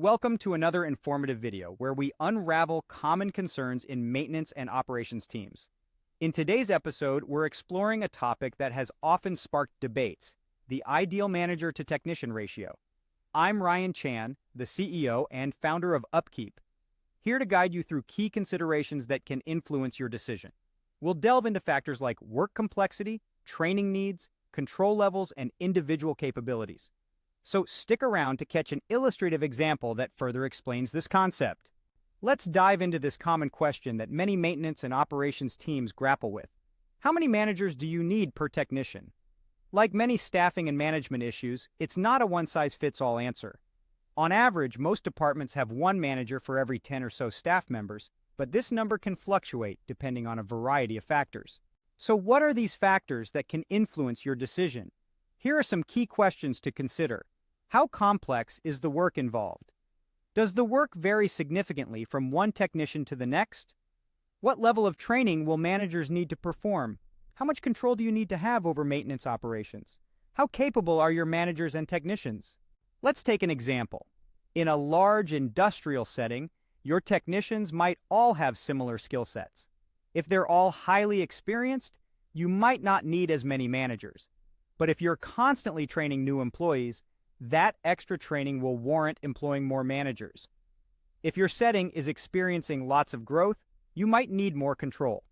Welcome to another informative video where we unravel common concerns in maintenance and operations teams. In today's episode, we're exploring a topic that has often sparked debates, the ideal manager to technician ratio. I'm Ryan Chan, the CEO and founder of UpKeep, here to guide you through key considerations that can influence your decision. We'll delve into factors like work complexity, training needs, control levels, and individual capabilities. So stick around to catch an illustrative example that further explains this concept. Let's dive into this common question that many maintenance and operations teams grapple with. How many managers do you need per technician? Like many staffing and management issues, it's not a one-size-fits-all answer. On average, most departments have one manager for every 10 or so staff members, but this number can fluctuate depending on a variety of factors. So what are these factors that can influence your decision? Here are some key questions to consider. How complex is the work involved? Does the work vary significantly from one technician to the next? What level of training will managers need to perform? How much control do you need to have over maintenance operations? How capable are your managers and technicians? Let's take an example. In a large industrial setting, your technicians might all have similar skill sets. If they're all highly experienced, you might not need as many managers. But if you're constantly training new employees, that extra training will warrant employing more managers. If your setting is experiencing lots of growth, you might need more control.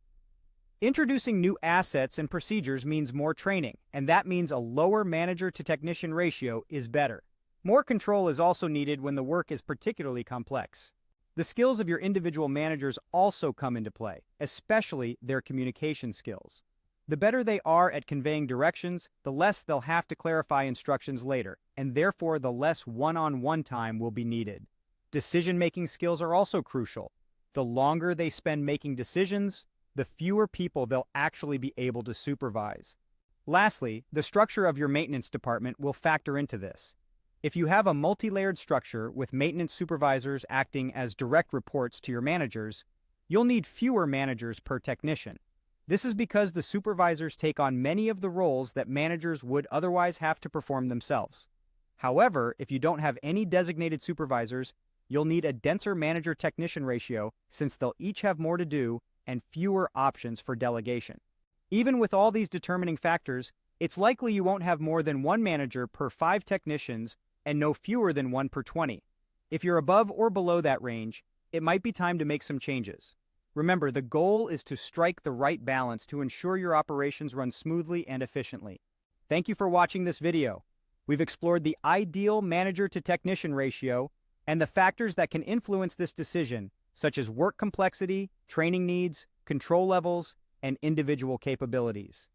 Introducing new assets and procedures means more training, and that means a lower manager-to-technician ratio is better. More control is also needed when the work is particularly complex. The skills of your individual managers also come into play, especially their communication skills. The better they are at conveying directions, the less they'll have to clarify instructions later, and therefore the less one-on-one time will be needed. Decision-making skills are also crucial. The longer they spend making decisions, the fewer people they'll actually be able to supervise. Lastly, the structure of your maintenance department will factor into this. If you have a multi-layered structure with maintenance supervisors acting as direct reports to your managers, you'll need fewer managers per technician. This is because the supervisors take on many of the roles that managers would otherwise have to perform themselves. However, if you don't have any designated supervisors, you'll need a denser manager-technician ratio since they'll each have more to do and fewer options for delegation. Even with all these determining factors, it's likely you won't have more than one manager per 5 technicians and no fewer than 1 per 20. If you're above or below that range, it might be time to make some changes. Remember, the goal is to strike the right balance to ensure your operations run smoothly and efficiently. Thank you for watching this video. We've explored the ideal manager-to-technician ratio and the factors that can influence this decision, such as work complexity, training needs, control levels, and individual capabilities.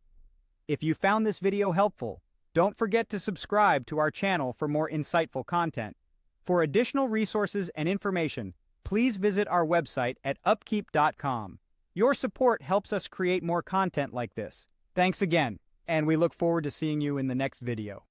If you found this video helpful, don't forget to subscribe to our channel for more insightful content. For additional resources and information, please visit our website at upkeep.com. Your support helps us create more content like this. Thanks again, and we look forward to seeing you in the next video.